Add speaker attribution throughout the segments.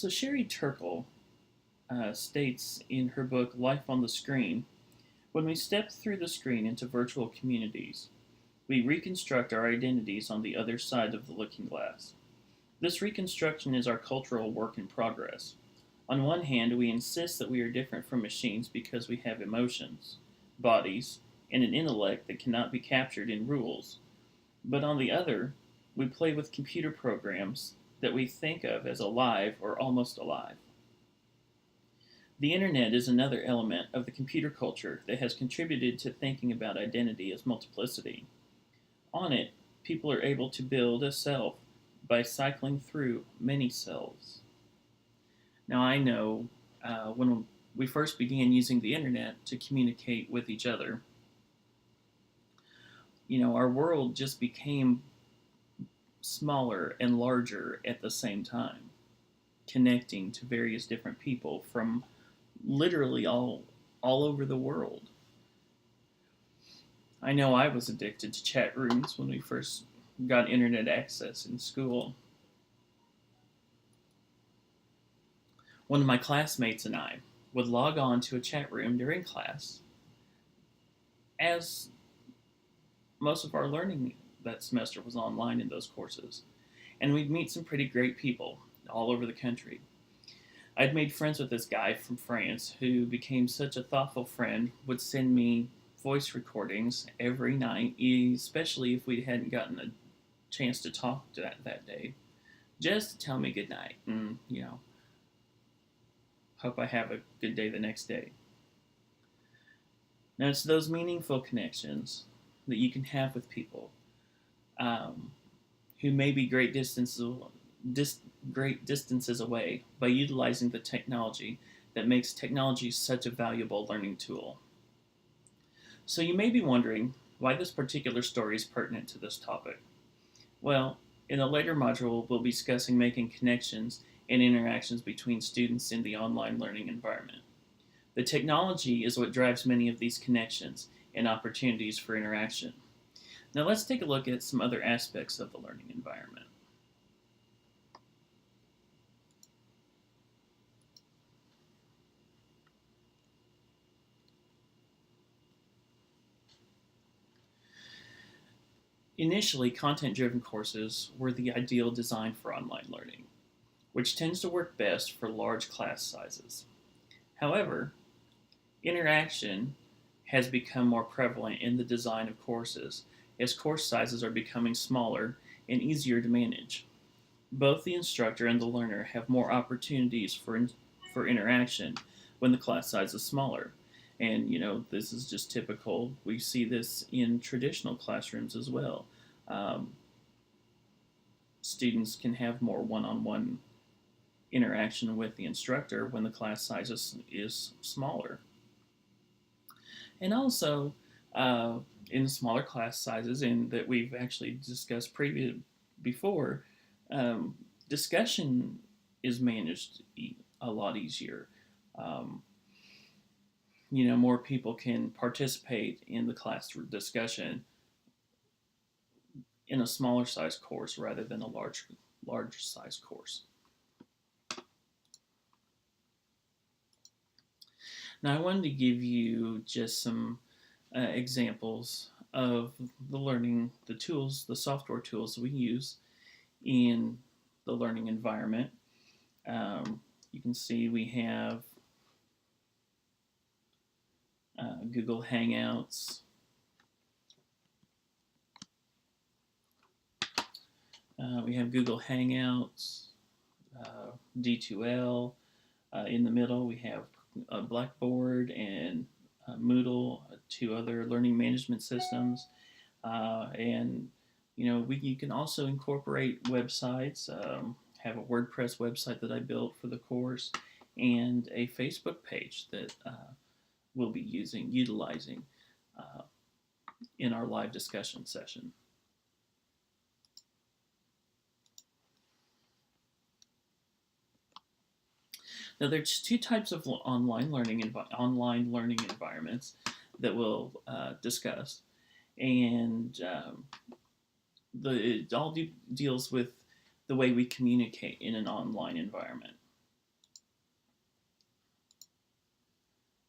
Speaker 1: So Sherry Turkle states in her book Life on the Screen, when we step through the screen into virtual communities, we reconstruct our identities on the other side of the looking glass. This reconstruction is our cultural work in progress. On one hand, we insist that we are different from machines because we have emotions, bodies, and an intellect that cannot be captured in rules. But on the other, we play with computer programs that we think of as alive or almost alive. The internet is another element of the computer culture that has contributed to thinking about identity as multiplicity. On it, people are able to build a self by cycling through many selves. Now, I know when we first began using the internet to communicate with each other, our world just became smaller and larger at the same time, connecting to various different people from literally all over the world. I know I was addicted to chat rooms when we first got internet access in school. One of my classmates and I would log on to a chat room during class, as most of our learning that semester was online in those courses, and we'd meet some pretty great people all over the country. I'd made friends with this guy from France who became such a thoughtful friend, would send me voice recordings every night, especially if we hadn't gotten a chance to talk that day, just to tell me good night and, hope I have a good day the next day. Now, it's those meaningful connections that you can have with people um, who may be great distances away by utilizing the technology that makes technology such a valuable learning tool. So you may be wondering why this particular story is pertinent to this topic. Well, in a later module, we'll be discussing making connections and interactions between students in the online learning environment. The technology is what drives many of these connections and opportunities for interaction. Now let's take a look at some other aspects of the learning environment. Initially, content-driven courses were the ideal design for online learning, which tends to work best for large class sizes. However, interaction has become more prevalent in the design of courses as course sizes are becoming smaller and easier to manage. Both the instructor and the learner have more opportunities for interaction when the class size is smaller. And, this is just typical. We see this in traditional classrooms as well. Um, Students can have more one on one interaction with the instructor when the class size is smaller. And also, in smaller class sizes, and that we've actually discussed before, um, discussion is managed a lot easier. Um, More people can participate in the class discussion in a smaller size course rather than a large size course. Now, I wanted to give you just some examples of the tools, the software tools that we use in the learning environment. You can see we have Google Hangouts. We have Google Hangouts, D2L. In the middle, we have Blackboard and Moodle, two other learning management systems. And you can also incorporate websites. Have a WordPress website that I built for the course, and a Facebook page that we'll be utilizing uh, in our live discussion session. Now, there's two types of online learning environments that we'll discuss, and it all deals with the way we communicate in an online environment.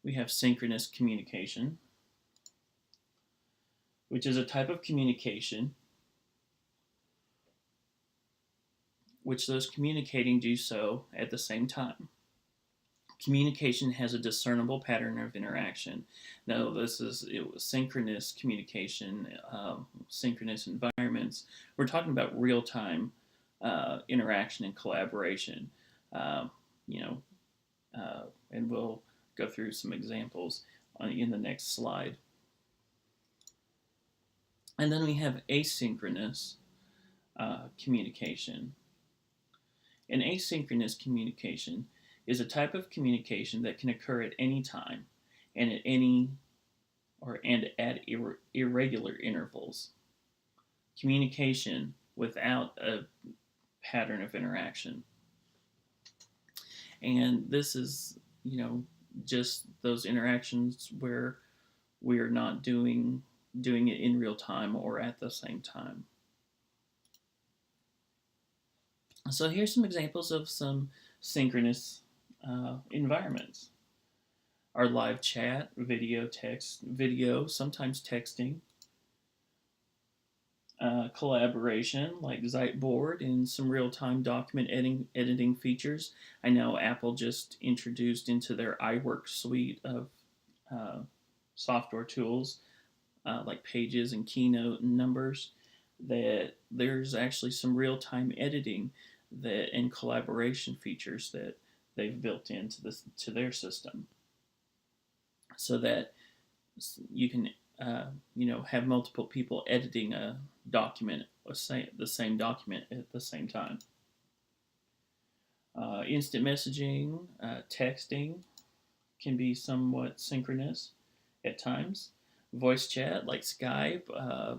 Speaker 1: We have synchronous communication, which is a type of communication which those communicating do so at the same time. Communication has a discernible pattern of interaction. Now, it was synchronous communication, synchronous environments. We're talking about real time interaction and collaboration. Uh, you know, and we'll go through some examples in the next slide. And then we have asynchronous communication. An asynchronous communication is a type of communication that can occur at any time and at irregular intervals. Communication without a pattern of interaction. And this is, just those interactions where we're not doing it in real time or at the same time. So here's some examples of some synchronous environments. Our live chat, video, sometimes texting, collaboration like Zeitboard and some real-time document editing features. I know Apple just introduced into their iWork suite of software tools like Pages and Keynote and Numbers, that there's actually some real-time editing and collaboration features that they've built into their system, so that you can have multiple people editing a document, the same document at the same time. Instant messaging, texting can be somewhat synchronous at times. Voice chat like Skype,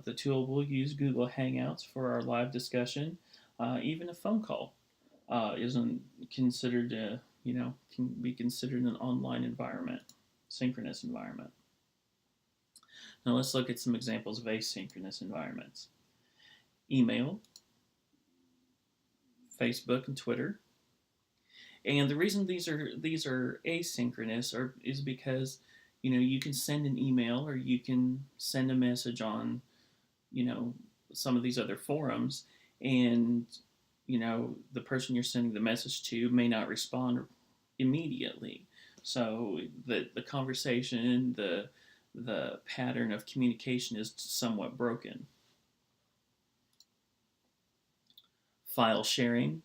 Speaker 1: the tool we'll use, Google Hangouts, for our live discussion. Even a phone call isn't considered, can be considered an online environment, synchronous environment. Now let's look at some examples of asynchronous environments. Email, Facebook, and Twitter. And the reason these are asynchronous is because you can send an email or you can send a message on some of these other forums, and the person you're sending the message to may not respond immediately. So the conversation, the pattern of communication is somewhat broken. File sharing.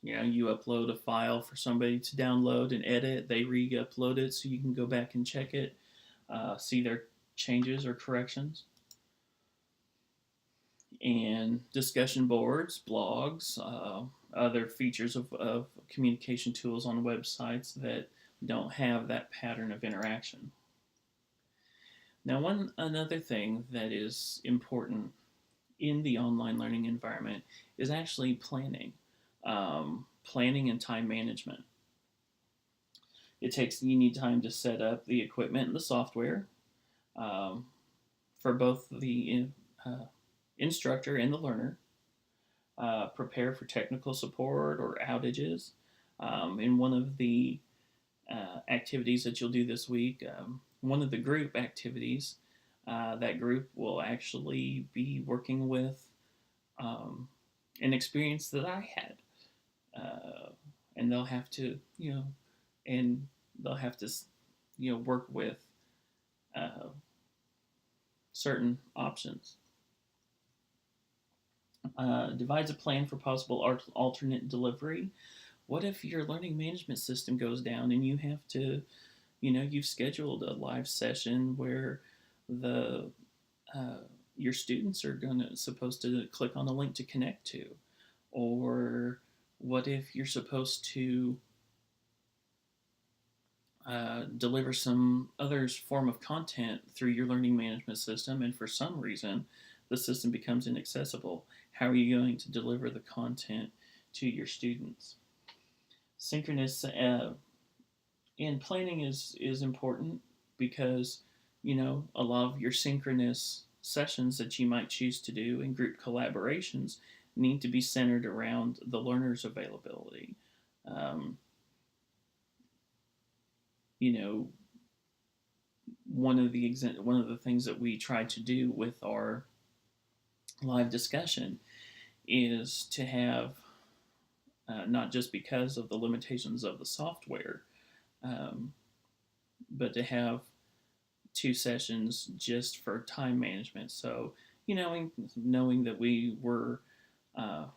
Speaker 1: You upload a file for somebody to download and edit. They re-upload it so you can go back and check it, see their changes or corrections. And discussion boards, blogs, other features of communication tools on websites that don't have that pattern of interaction. Now, another thing that is important in the online learning environment is actually planning. Planning and time management. You need time to set up the equipment and the software for both the instructor and the learner. Prepare for technical support or outages. In one of the activities that you'll do this week, one of the group activities, that group will actually be working with an experience that I had. And they'll have to, work with certain options. Devise a plan for possible alternate delivery. What if your learning management system goes down and you have to, you've scheduled a live session where your students are supposed to click on a link to connect to? Or what if you're supposed to deliver some other form of content through your learning management system, and for some reason the system becomes inaccessible? How are you going to deliver the content to your students? Synchronous and planning is important, because a lot of your synchronous sessions that you might choose to do in group collaborations need to be centered around the learner's availability. you know, one of the things that we try to do with our live discussion is to have, not just because of the limitations of the software, um, but to have two sessions just for time management. So, knowing that we were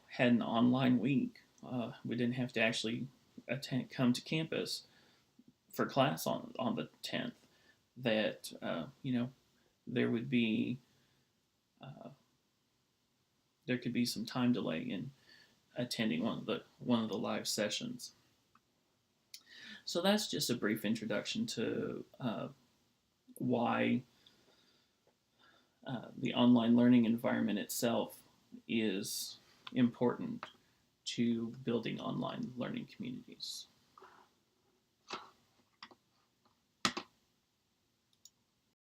Speaker 1: had an online week, we didn't have to actually come to campus for class on the 10th. That there would be uh, there could be some time delay in attending one of the live sessions. So that's just a brief introduction to why the online learning environment itself is important to building online learning communities.